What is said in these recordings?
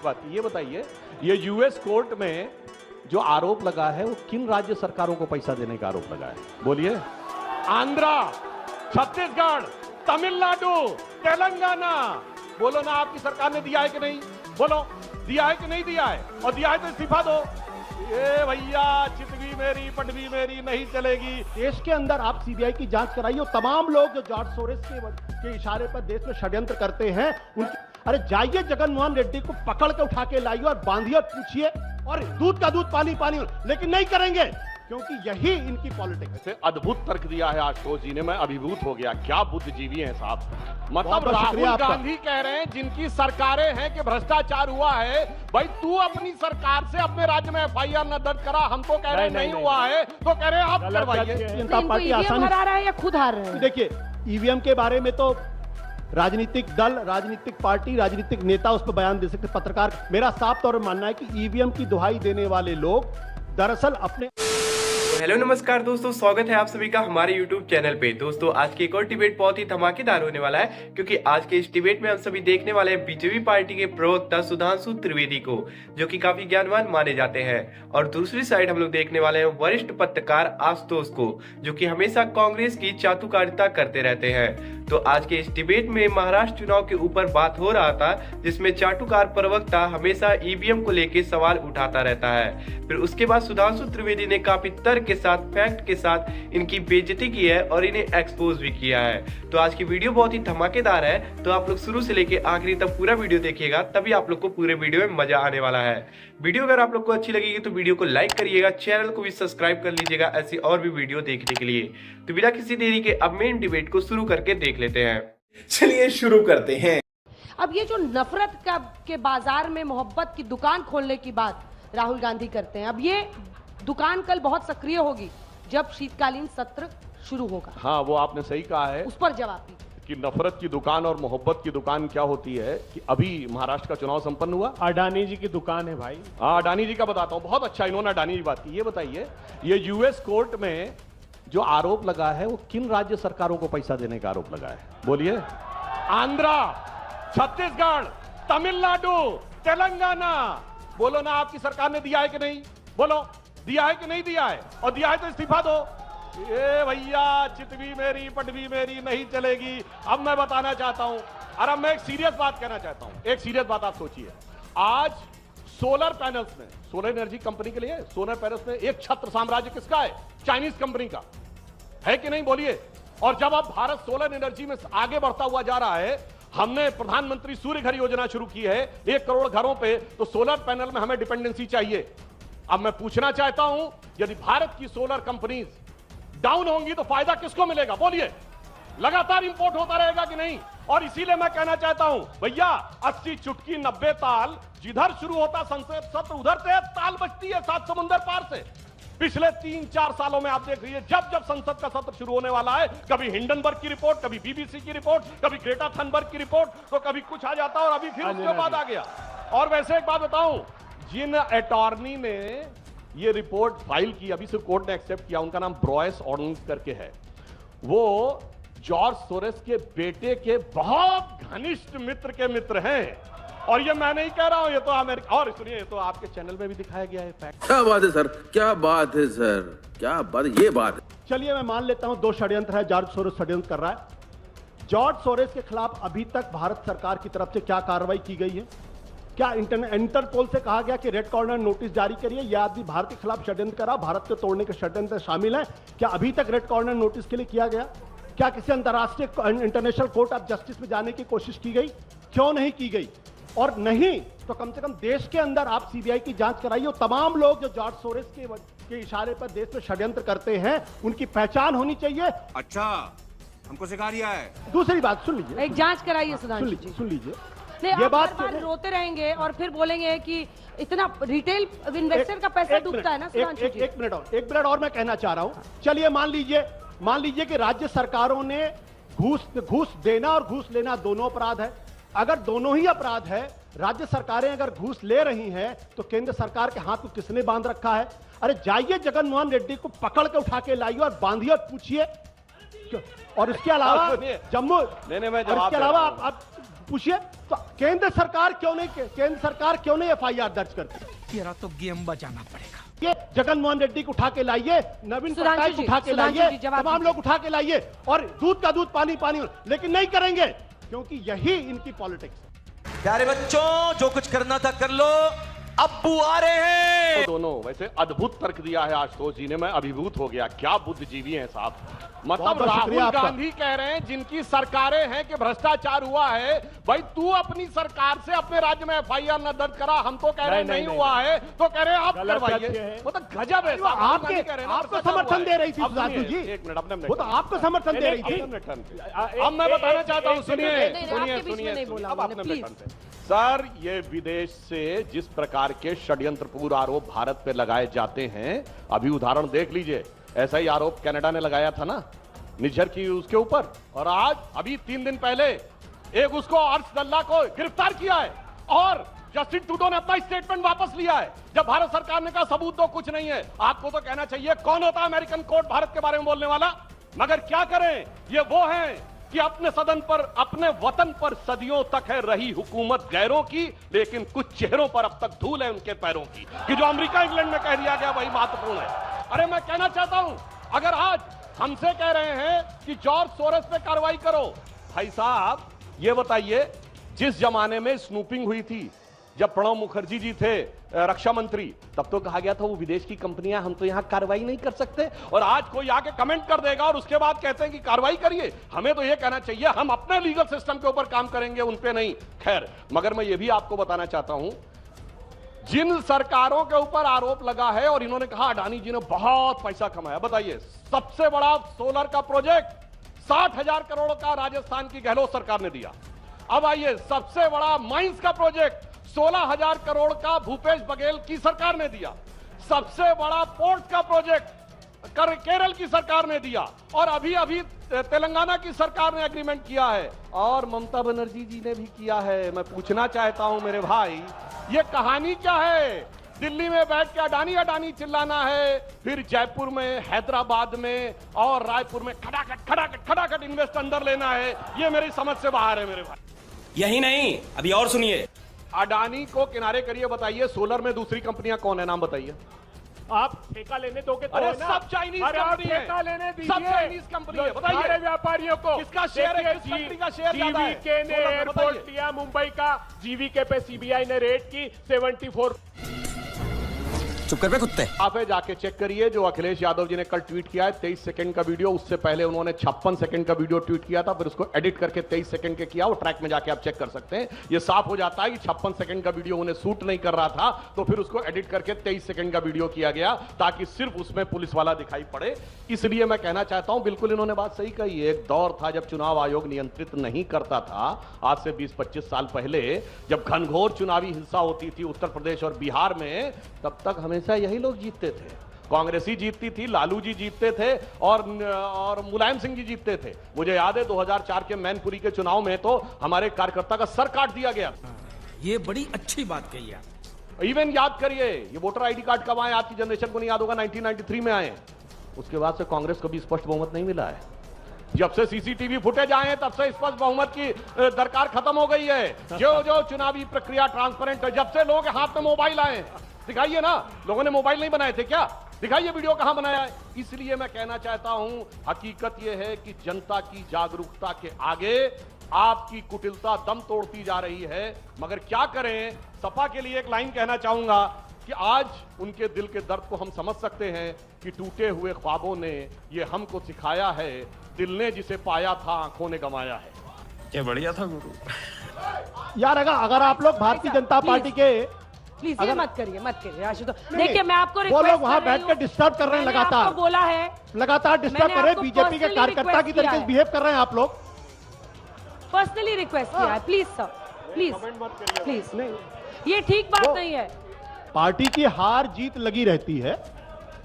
बात ये बताइए, ये यूएस कोर्ट में जो आरोप लगा है वो किन राज्य सरकारों को पैसा देने का आरोप लगा है? बोलिए। आंध्रा, छत्तीसगढ़, तमिलनाडु, तेलंगाना। बोलो ना, आपकी सरकार ने दिया है कि नहीं? बोलो, दिया है कि नहीं दिया है? और दिया है तो इस्तीफा दो। ये भैया चितवी मेरी पटवी मेरी नहीं चलेगी। देश के अंदर आप सीबीआई की जांच कराइए और तमाम लोग जो जॉर्ज सोरेस के इशारे पर देश में षड्यंत्र करते हैं उनकी, अरे जाइए जगनमोहन रेड्डी को पकड़ के उठा के लाइए और बांधिए और पूछिए, और दूध का दूध पानी पानी, लेकिन नहीं करेंगे क्योंकि यही इनकी पॉलिटिक्स है। अद्भुत तर्क दिया है आशुतोष जी ने, मैं अभिभूत हो गया। क्या बुद्धिजीवी हैं साहब। मतलब बहुत राहुल शुक्रिया आपका। गांधी कह रहे हैं जिनकी सरकारें हैं कि भ्रष्टाचार हुआ है। भाई तू अपनी सरकार से अपने राज्य में एफआईआर न दर्ज करा। हम तो कह रहे हैं नहीं हुआ है, तो कह रहे हैं आप करवाइए। जनता पार्टी आसानी हरा रहा है या खुद हार रहे हैं? देखिए, ईवीएम के बारे में तो राजनीतिक दल, राजनीतिक पार्टी, राजनीतिक नेता उस पर बयान दे सकते, पत्रकार। मेरा साफ तौर पर मानना है कि ईवीएम की दुहाई देने वाले लोग दरअसल अपने हेलो नमस्कार दोस्तों, स्वागत है आप सभी का हमारे YouTube चैनल पे। दोस्तों आज की एक और डिबेट बहुत ही धमाकेदार होने वाला है, क्योंकि आज के इस डिबेट में हम सभी देखने वाले हैं बीजेपी पार्टी के प्रवक्ता सुधांशु त्रिवेदी को, जो कि काफी ज्ञानवान माने जाते हैं, और दूसरी साइड हम लोग देखने वाले हैं वरिष्ठ पत्रकार आशुतोष को, जो कि हमेशा कांग्रेस की चाटुकारिता करते रहते हैं। तो आज के इस डिबेट में महाराष्ट्र चुनाव के ऊपर बात हो रहा था, जिसमें चाटुकार प्रवक्ता हमेशा ईवीएम को लेकर सवाल उठाता रहता है। फिर उसके बाद सुधांशु त्रिवेदी ने काफी तर्क के साथ, फैक्ट के साथ इनकी बेइज्जती की है और इन्हें एक्सपोज भी किया है। तो आज की वीडियो बहुत ही धमाकेदार है, तो आप लोग शुरू से लेके आखिरी तक पूरा वीडियो देखिएगा, तभी आप लोग को पूरे वीडियो में मजा आने वाला है। वीडियो अगर आप लोग को अच्छी लगेगी तो वीडियो को लाइक करिएगा, चैनल को भी सब्सक्राइब कर लीजिएगा ऐसी और भी वीडियो देखने के लिए। तो बिना किसी देरी के अब मेन डिबेट को शुरू करके देख लेते हैं। चलिए शुरू करते हैं। अब ये जो नफरत के बाजार में मोहब्बत की दुकान खोलने की बात राहुल गांधी करते हैं, अब ये दुकान कल बहुत सक्रिय होगी जब शीतकालीन सत्र शुरू होगा। हाँ, वो आपने सही कहा है उस पर जवाब दीजिए कि नफरत की दुकान और मोहब्बत की दुकान क्या होती है। कि अभी महाराष्ट्र का चुनाव संपन्न हुआ, अडानी जी की दुकान है भाई। हाँ, अडानी जी का बताता हूँ। बहुत अच्छा इन्होंने अडानी जी बात की। ये बताइए, ये यूएस कोर्ट में जो आरोप लगा है वो किन राज्य सरकारों को पैसा देने का आरोप लगा है? बोलिए। आंध्रा, छत्तीसगढ़, तमिलनाडु, तेलंगाना। बोलो ना, आपकी सरकार ने दिया है कि नहीं? बोलो, दिया है कि नहीं दिया है? और दिया है तो इस्तीफा दो। ये भैया चितवी मेरी पटवी मेरी नहीं चलेगी। अब मैं बताना चाहता हूं, और अब मैं एक सीरियस बात कहना चाहता हूं। एक सीरियस बात आप सोचिए, आज सोलर पैनल्स में, सोलर एनर्जी कंपनी के लिए सोलर पैनल्स में एक छत्र साम्राज्य किसका है? चाइनीज कंपनी का है कि नहीं? बोलिए। और जब अब भारत सोलर एनर्जी में आगे बढ़ता हुआ जा रहा है, हमने प्रधानमंत्री सूर्य घर योजना शुरू की है 1 करोड़ घरों पे, तो सोलर पैनल में हमें डिपेंडेंसी चाहिए। अब मैं पूछना चाहता हूं, यदि भारत की सोलर कंपनीज डाउन होंगी तो फायदा किसको मिलेगा? बोलिए। लगातार इंपोर्ट होता रहेगा कि नहीं? और इसीलिए मैं कहना चाहता हूं, भैया 80 चुटकी 90 ताल, जिधर शुरू होता संसद सत्र उधर से ताल बजती है 7 समुंदर पार से। पिछले 3-4 सालों में आप देख रही है, जब जब संसद का सत्र शुरू होने वाला है, कभी हिंडनबर्ग की रिपोर्ट, कभी बीबीसी की रिपोर्ट, कभी ग्रेटा थनबर्ग की रिपोर्ट, तो कभी कुछ आ जाता और अभी फिर उसके बाद आ गया। और वैसे एक बात बताऊं, जिन अटॉर्नी ने ये रिपोर्ट फाइल की, अभी से कोर्ट ने एक्सेप्ट किया, उनका नाम ब्रॉयस ऑर्डन्स करके है। वो जॉर्ज सोरेस के बेटे के बहुत घनिष्ठ मित्र के मित्र हैं। और ये मैं नहीं कह रहा हूं, ये तो अमेरिका, और सुनिए, ये तो आपके चैनल में भी दिखाया गया है फैक्ट। क्या बात है सर, क्या बात है सर, क्या बात, ये बात है। चलिए मैं मान लेता हूं 2 षड्यंत्र है, जॉर्ज सोरेस षड्यंत्र कर रहा है। जॉर्ज सोरेस के खिलाफ अभी तक भारत सरकार की तरफ से क्या कार्रवाई की गई है? क्या इंटरपोल से कहा गया कि रेड कॉर्नर नोटिस जारी करिए, यह आदमी भारत के खिलाफ षड्यंत्र करा, भारत को तोड़ने के षड्यंत्र शामिल है? क्या अभी तक रेड कॉर्नर नोटिस के लिए किया गया? क्या किसी अंतर्राष्ट्रीय इंटरनेशनल कोर्ट ऑफ जस्टिस में जाने की कोशिश की गई? क्यों नहीं की गई? और नहीं तो कम से कम देश के अंदर आप सीबीआई की जांच कराइए और तमाम लोग जो जॉर्ज सोरेस के इशारे पर देश में षड्यंत्र करते हैं उनकी पहचान होनी चाहिए। अच्छा, हमको सिखा रिया है। दूसरी बात सुन लीजिए, एक जांच कराइए सुधांशु जी। सुन लीजिए, नहीं, ये आप बात बार रोते रहेंगे और फिर बोलेंगे कि इतना रिटेल इन्वेस्टर का पैसा डूबता है ना सुधांशु जी। एक मिनट और मैं कहना चाह रहा हूं। चलिए मान लीजिए कि राज्य सरकारों ने घूस देना और घूस लेना दोनों अपराध है। अगर दोनों ही अपराध है, राज्य सरकारें अगर घूस ले रही हैं, तो केंद्र सरकार के हाथ को किसने बांध रखा है? अरे जाइए जगनमोहन रेड्डी को पकड़ के उठा के लाइए और बांधिए और पूछिए। और इसके अलावा जम्मू, नहीं, मैं और इसके अलावा आप पूछिए तो केंद्र सरकार क्यों नहीं एफआईआर दर्ज करती? तेरा तो गेम बजाना पड़ेगा। ये जगनमोहन रेड्डी को उठा के लाइए, नवीन सुधांशु पटनायक को जी, उठा के सुधांशु लाइए, जी, जवाब तमाम दीजिए। लोग उठा के लाइए और दूध का दूध पानी पानी, लेकिन नहीं करेंगे क्योंकि यही इनकी पॉलिटिक्स है। प्यारे बच्चों, जो कुछ करना था कर लो, अब्बू आ रहे हैं। दोनों वैसे अद्भुत तर्क दिया है आशुतोष जी ने, मैं अभिभूत हो गया। क्या बुद्धिजीवी हैं साहब। मतलब बहुत राहुल शुक्रिया आपका। गांधी कह रहे हैं जिनकी सरकारें हैं कि भ्रष्टाचार हुआ है, भाई तू अपनी सरकार से अपने राज्य में एफआईआर न दर्ज करा, हम तो कह रहे हैं नहीं हुआ है, तो कह रहे हैं आप गलत तथ्य करवाइए। है। मतलब गजब है साहब। राहुल गांधी कह रहे हैं ना, आपको भ्रष्टाचार समर्थन हुआ दे है। रही थी अब सुधांशु सुनिए, जी, एक मिनट, अपने वो तो आपको समर्थन दे रही थी। अब मैं बताना चाहता हूं, सुनिए नहीं, सुनिए आपके बीच में नहीं बोला अब मैंने, आपने प्लीज। अपने टर्न से। सर, ये विदेश से जिस प्रकार के षड्यंत्रपूर्ण आरोप भारत पे लगाए जाते हैं, अभी उदाहरण देख लीजिए, ऐसा ही आरोप कनाडा ने लगाया था ना निज्जर की उसके ऊपर, और आज अभी 3 दिन पहले एक उसको अर्शदल्ला को गिरफ्तार किया है और जस्टिन ट्रूडो ने अपना स्टेटमेंट वापस लिया है जब भारत सरकार ने कहा सबूत तो कुछ नहीं है। आपको तो कहना चाहिए कौन होता है अमेरिकन कोर्ट भारत के बारे में बोलने वाला, मगर क्या करें, ये वो हैं कि अपने सदन पर, अपने वतन पर सदियों तक है रही हुकूमत गैरों की, लेकिन कुछ चेहरों पर अब तक धूल है उनके पैरों की, कि जो अमेरिका इंग्लैंड में कह दिया गया वही महत्वपूर्ण है। अरे मैं कहना चाहता हूं, अगर आज हमसे कह रहे हैं कि जॉर्ज सोरोस पे कार्रवाई करो, भाई साहब ये बताइए, जिस जमाने में स्नूपिंग हुई थी, जब प्रणब मुखर्जी जी थे रक्षा मंत्री, तब तो कहा गया था वो विदेश की कंपनियां, हम तो यहां कार्रवाई नहीं कर सकते, और आज कोई आके कमेंट कर देगा और उसके बाद कहते हैं कि कार्रवाई करिए। हमें तो ये कहना चाहिए हम अपने लीगल सिस्टम के ऊपर काम करेंगे, उन पे नहीं। खैर, मगर मैं ये भी आपको बताना चाहता हूं, जिन सरकारों के ऊपर आरोप लगा है और इन्होंने कहा अडानी जी ने बहुत पैसा कमाया, बताइए सबसे बड़ा सोलर का प्रोजेक्ट 60,000 करोड़ का राजस्थान की गहलोत सरकार ने दिया। अब आइए, सबसे बड़ा माइंस का प्रोजेक्ट 16,000 करोड़ का भूपेश बघेल की सरकार ने दिया। सबसे बड़ा पोर्ट का प्रोजेक्ट केरल की सरकार ने दिया, और अभी अभी तेलंगाना की सरकार ने एग्रीमेंट किया है, और ममता बनर्जी जी ने भी किया है। मैं पूछना चाहता हूं मेरे भाई, ये कहानी क्या है? दिल्ली में बैठ के अडानी अडानी चिल्लाना है, फिर जयपुर में, हैदराबाद में और रायपुर में खटाखट इन्वेस्ट अंदर लेना है, ये मेरी समझ से बाहर है मेरे भाई। यही नहीं, अभी और सुनिए। अडानी को किनारे करिए, बताइए सोलर में दूसरी कंपनियां कौन है, नाम बताइए। आप ठेका लेने दोगे तो अरे है ना? सब चाइनीज अरे आप कंपनी है, ठेका लेने दीजिए। सब चाइनीज कंपनी है, बताइए सारे व्यापारियों को किसका शेयर है, किस कंपनी का शेयर ज्यादा है? जीवीके ने सोलर में एयरपोर्ट बताइए। लिया मुंबई का, जीवीके पे सीबीआई ने रेड की 74। चुप कर बे कुत्ते। आप जाके चेक करिए, जो अखिलेश यादव जी ने कल ट्वीट किया है 23 सेकंड का वीडियो, उससे पहले उन्होंने 56 सेकंड का वीडियो ट्वीट किया था, फिर उसको एडिट करके 23 सेकंड के किया। वो ट्रैक में जाके आप चेक कर सकते हैं, ये साफ हो जाता है कि 56 सेकंड का वीडियो उन्हें सूट नहीं कर रहा था, तो फिर उसको एडिट करके 23 सेकंड का वीडियो किया गया ताकि सिर्फ उसमें पुलिस वाला दिखाई पड़े। इसलिए मैं कहना चाहता हूं, बिल्कुल इन्होंने बात सही कही। एक दौर था जब चुनाव आयोग नियंत्रित नहीं करता था, आज से 20-25 साल पहले, जब घनघोर चुनावी हिंसा होती थी उत्तर प्रदेश और बिहार में, तब तक हमेशा यही लोग जीतते थे। कांग्रेसी जीतती थी, लालू जी जीतते थे और मुलायम सिंह जी जीतते थे। मुझे याद है 2004 के मैनपुरी के चुनाव में तो हमारे कार्यकर्ता का सर काट दिया गया। ये बड़ी अच्छी बात कही है। इवन याद करिए, ये वोटर आईडी कार्ड कब आए, आपकी जनरेशन को नहीं याद होगा, 1993 में आए। उसके बाद से कांग्रेस को भी स्पष्ट बहुमत नहीं मिला है। जब से सीसीटीवी फुटेज आए हैं, तब से स्पष्ट बहुमत की दरकार खत्म हो गई है। जो चुनावी प्रक्रिया ट्रांसपेरेंट है, जब से लोग हाथ में मोबाइल आए, दिखाइए ना, लोगों ने मोबाइल नहीं बनाए थे क्या? दिखाइए वीडियो कहां बनाया है। इसलिए मैं कहना चाहता हूं, हकीकत यह है कि जनता की जागरूकता के आगे आपकी कुटिलता दम तोड़ती जा रही है। मगर क्या करें, सपा के लिए एक लाइन कहना चाहूंगा कि आज उनके दिल के दर्द को हम समझ सकते हैं कि टूटे हुए ख्वाबों ने ये हमको सिखाया है, दिल ने जिसे पाया था आंखों ने गंवाया है। क्या बढ़िया था गुरु। यार अगर आप लोग भारतीय जनता पार्टी के, प्लीज ये मत करिए आशुतोष। देखिए, मैं आपको वो लोग रिक्वेस्ट वहां कर रही बैठ कर हूं। डिस्टर्ब कर रहे हैं, मैंने आपको लगातार बोला है, डिस्टर्ब कर रहे हैं। बीजेपी के कार्यकर्ता की तरीके से बिहेव कर रहे हैं आप लोग। पर्सनली रिक्वेस्ट किया है, प्लीज सर, प्लीज ये ठीक बात नहीं है। पार्टी की हार जीत लगी रहती है,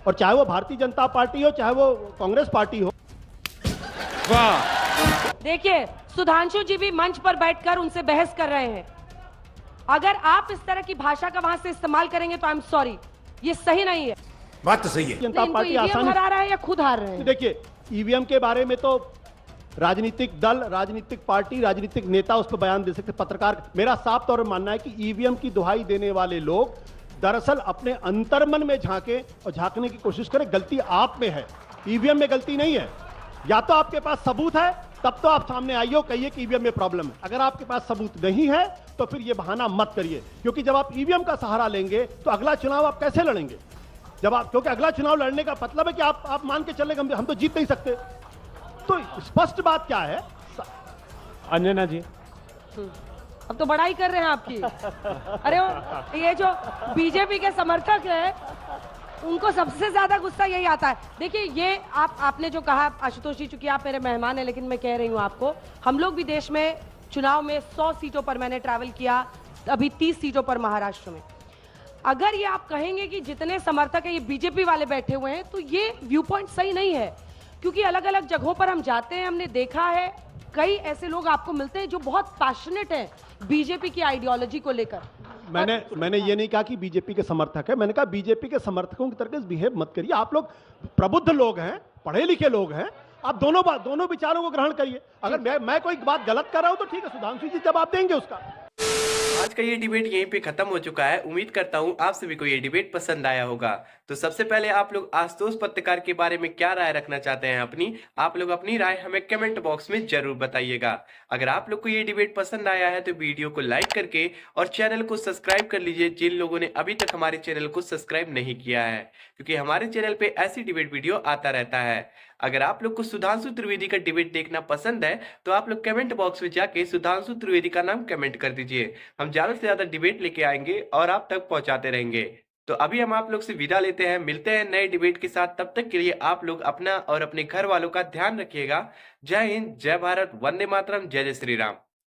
और चाहे वो भारतीय जनता पार्टी हो, चाहे वो कांग्रेस पार्टी हो। देखिए, सुधांशु जी भी मंच पर बैठकर उनसे बहस कर रहे हैं। अगर आप इस तरह की भाषा का वहां से इस्तेमाल करेंगे तो आई एम सॉरी, ये सही नहीं है। बात तो सही है। जनता पार्टी ईवीएम आसानी हरा रहा है या खुद हार रहे हैं? देखिए, ईवीएम के बारे में तो राजनीतिक दल, राजनीतिक पार्टी, राजनीतिक नेता उस पर बयान दे सकते, पत्रकार। मेरा साफ तौर पर मानना है कि ईवीएम की दुहाई देने वाले लोग दरअसल अपने अंतर्मन में झांके और झांकने की कोशिश करें। गलती आप में है, ईवीएम में गलती नहीं है। या तो आपके पास सबूत है, तब तो आप सामने आइए और कहिए कि ईवीएम में प्रॉब्लम है। अगर आपके पास सबूत नहीं है तो फिर ये बहाना मत करिए, क्योंकि जब आप ईवीएम का सहारा लेंगे तो अगला चुनाव आप कैसे लड़ेंगे? क्योंकि अगला चुनाव लड़ने का मतलब है कि आप मान के चलेंगे हम तो जीत नहीं सकते। तो स्पष्ट बात क्या है अंजना जी? अब तो बड़ाई कर रहे हैं आपकी। अरे ये जो बीजेपी के समर्थक हैं उनको सबसे ज्यादा गुस्सा यही आता है। देखिए ये आपने जो कहा आशुतोष जी, चूंकि आप मेरे मेहमान हैं, लेकिन मैं कह रही हूं आपको, हम लोग भी देश में चुनाव में 100 सीटों पर मैंने ट्रैवल किया, अभी 30 सीटों पर महाराष्ट्र में। अगर ये आप कहेंगे कि जितने समर्थक है ये बीजेपी वाले बैठे हुए हैं, तो ये व्यू पॉइंट सही नहीं है, क्योंकि अलग अलग जगहों पर हम जाते हैं, हमने देखा है कई ऐसे लोग आपको मिलते हैं जो बहुत पैशनेट हैं बीजेपी की आइडियोलॉजी को लेकर। मैंने ये नहीं कहा कि बीजेपी के समर्थक है, मैंने कहा बीजेपी के समर्थकों की तरह बिहेव मत करिए। आप लोग प्रबुद्ध लोग हैं, पढ़े लिखे लोग हैं, आप दोनों विचारों को ग्रहण करिए। अगर मैं कोई बात गलत कर रहा हूं तो ठीक है, सुधांशु जी जवाब देंगे उसका। आज का ये डिबेट यहीं पे खत्म हो चुका है। उम्मीद करता हूँ आप सभी को ये डिबेट पसंद आया होगा। तो सबसे पहले आप लोग आशुतोष पत्रकार के बारे में क्या राय रखना चाहते हैं अपनी, आप लोग अपनी राय हमें कमेंट बॉक्स में जरूर बताइएगा। अगर आप लोग को ये डिबेट पसंद आया है तो वीडियो को लाइक करके और चैनल को सब्सक्राइब कर लीजिए, जिन लोगों ने अभी तक हमारे चैनल को सब्सक्राइब नहीं किया है, क्योंकि हमारे चैनल पे ऐसी डिबेट वीडियो आता रहता है। अगर आप लोग को सुधांशु त्रिवेदी का डिबेट देखना पसंद है तो आप लोग कमेंट बॉक्स में जाके सुधांशु त्रिवेदी का नाम कमेंट कर दीजिए। हम ज्यादा से ज्यादा डिबेट लेके आएंगे और आप तक पहुंचाते रहेंगे। तो अभी हम आप लोग से विदा लेते हैं, मिलते हैं नए डिबेट के साथ। तब तक के लिए आप लोग अपना और अपने घर वालों का ध्यान रखिएगा। जय हिंद, जय भारत, वंदे मातरम, जय जय श्री राम।